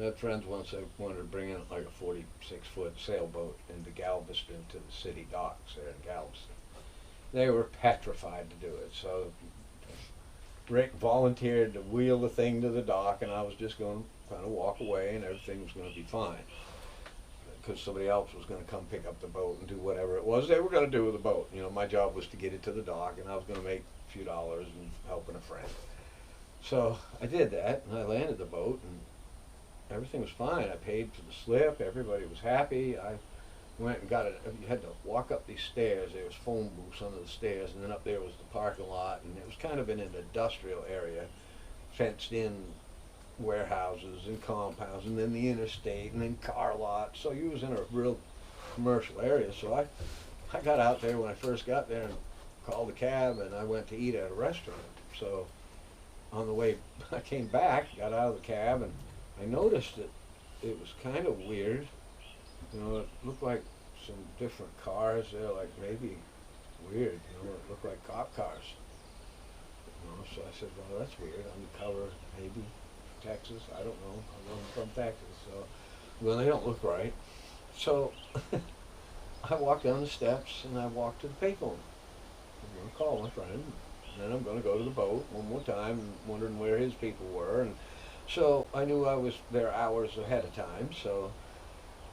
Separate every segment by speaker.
Speaker 1: I had friends once that wanted to bring in like a 46-foot sailboat into Galveston to the city docks there in Galveston. They were petrified to do it, so Rick volunteered to wheel the thing to the dock, and I was just going to kind of walk away, and everything was going to be fine. Because somebody else was going to come pick up the boat and do whatever it was they were going to do with the boat. You know, my job was to get it to the dock, and I was going to make a few dollars and helping a friend. So I did that, and I landed the boat, and everything was fine. I paid for the slip. Everybody was happy. I went and got it. You had to walk up these stairs. There was phone booths under the stairs, and then up there was the parking lot, and it was kind of in an industrial area, fenced in warehouses and compounds, and then the interstate, and then car lots. So you was in a real commercial area. So I got out there when I first got there and called a cab, and I went to eat at a restaurant. So on the way, I came back, got out of the cab, and I noticed that it was kind of weird. You know, it looked like some different cars there, like maybe weird, you know, it looked like cop cars. You know, so I said, well, that's weird, undercover, maybe, Texas, I don't know, I wasn't from Texas, so, well, they don't look right. So, I walked down the steps, and I walked to the payphone. I'm going to call my friend, and then I'm going to go to the boat one more time, and wondering where his people were, and so I knew I was there hours ahead of time, so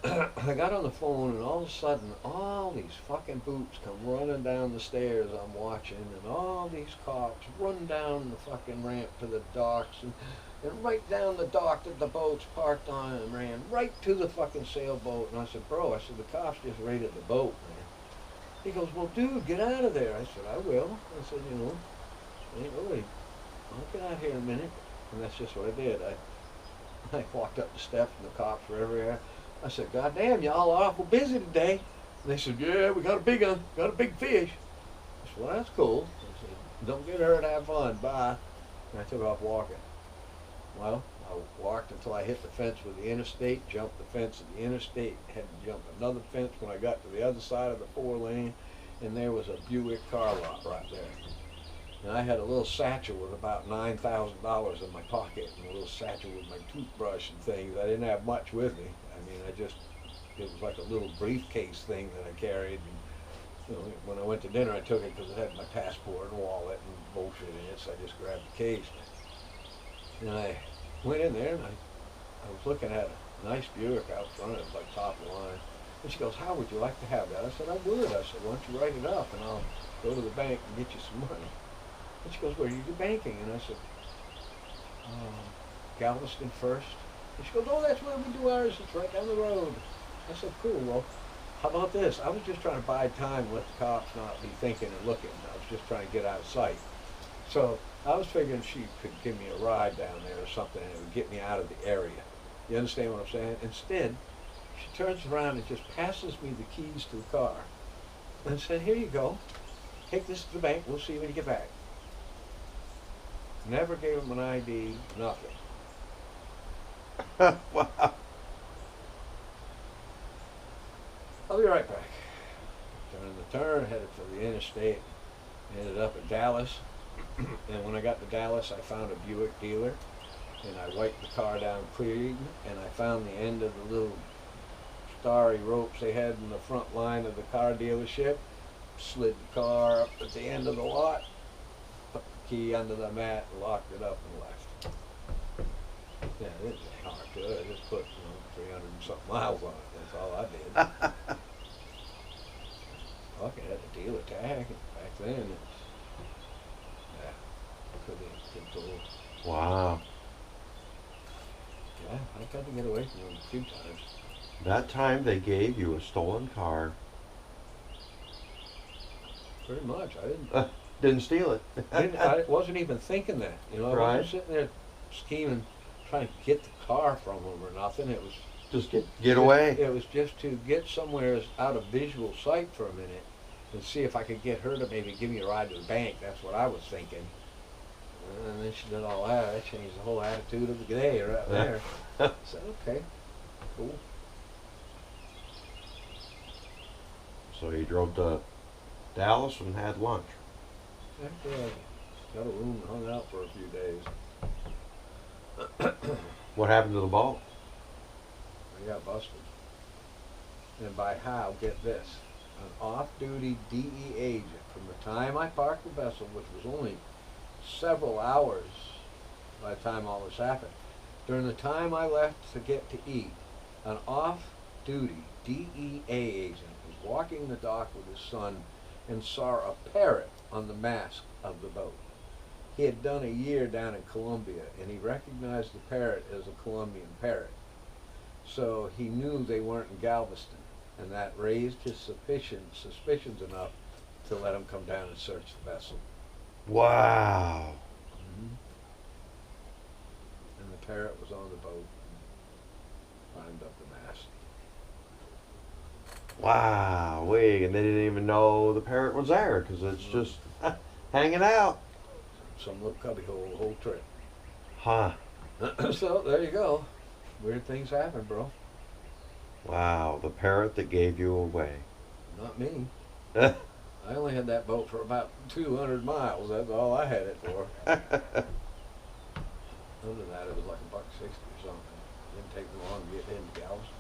Speaker 1: I got on the phone, and all of a sudden, all these fucking boots come running down the stairs I'm watching, and all these cops run down the fucking ramp to the docks, and right down the dock that the boat's parked on, and ran right to the fucking sailboat. And I said, bro, I said, the cops just raided the boat, man. He goes, well, dude, get out of there. I said, I will. I said, you know, ain't really, I'll get out here in a minute. And that's just what I did. I walked up the steps, and the cops were everywhere. I said, God damn, y'all are awful busy today. And they said, yeah, we got a big one, got a big fish. I said, well, that's cool. I said, don't get hurt, have fun, bye. And I took off walking. Well, I walked until I hit the fence with the interstate, jumped the fence of the interstate, had to jump another fence when I got to the other side of the 4-lane, and there was a Buick car lot right there. And I had a little satchel with about $9,000 in my pocket, and a little satchel with my toothbrush and things. I didn't have much with me. I mean, it was like a little briefcase thing that I carried. And, you know, when I went to dinner, I took it because it had my passport and wallet and bullshit in it, so I just grabbed the case. And I went in there, and I was looking at a nice Buick out front. It was like top of the line. And she goes, how would you like to have that? I said, I would. I said, why don't you write it up, and I'll go to the bank and get you some money. And she goes, where do you do banking? And I said, Galveston First. And she goes, oh, that's where we do ours. It's right down the road. I said, cool. Well, how about this? I was just trying to buy time, let the cops not be thinking and looking. I was just trying to get out of sight. So I was figuring she could give me a ride down there or something, and it would get me out of the area. You understand what I'm saying? Instead, she turns around and just passes me the keys to the car and said, here you go. Take this to the bank. We'll see you when you get back. Never gave him an ID, nothing.
Speaker 2: Wow.
Speaker 1: I'll be right back. Turning the turn, headed for the interstate, ended up at Dallas. And when I got to Dallas, I found a Buick dealer, and I wiped the car down clean, and I found the end of the little starry ropes they had in the front line of the car dealership, slid the car up at the end of the lot, put the key under the mat, locked it up, and left. Yeah, it didn't take hard to it. I just put 300 and something miles on it. That's all I did. Fuck, it had a dealer tag back then. Couldn't tool.
Speaker 2: Wow.
Speaker 1: Yeah, I got to get away from them a few times.
Speaker 2: That time they gave you a stolen car.
Speaker 1: Pretty much. I
Speaker 2: Didn't steal it.
Speaker 1: I wasn't even thinking that. You know, I
Speaker 2: Right.
Speaker 1: wasn't sitting there scheming, trying to get the car from them or nothing. It was
Speaker 2: Just get away.
Speaker 1: It was just to get somewhere out of visual sight for a minute and see if I could get her to maybe give me a ride to the bank. That's what I was thinking. And then she did all that. That changed the whole attitude of the day right there. I said, okay, cool.
Speaker 2: So you drove to Dallas and had lunch.
Speaker 1: After I got a room and hung out for a few days.
Speaker 2: What happened to the ball?
Speaker 1: I got busted. And by how, get this, an off-duty DE agent, from the time I parked the vessel, which was only several hours by the time all this happened, during the time I left to get to eat, an off-duty DEA agent was walking the dock with his son and saw a parrot on the mast of the boat. He had done a year down in Colombia, and he recognized the parrot as a Colombian parrot. So he knew they weren't in Galveston, and that raised his suspicions enough to let him come down and search the vessel.
Speaker 2: Wow.
Speaker 1: Mm-hmm. And the parrot was on the boat and climbed up the mast.
Speaker 2: Wow. Wait, and they didn't even know the parrot was there because it's just hanging out.
Speaker 1: Some little cubbyhole the whole trip.
Speaker 2: Huh.
Speaker 1: So there you go. Weird things happen, bro.
Speaker 2: Wow. The parrot that gave you away.
Speaker 1: Not me. I only had that boat for about 200 miles. That's all I had it for. Other than that, it was like $1.60 or something. It didn't take me long to get into Galveston.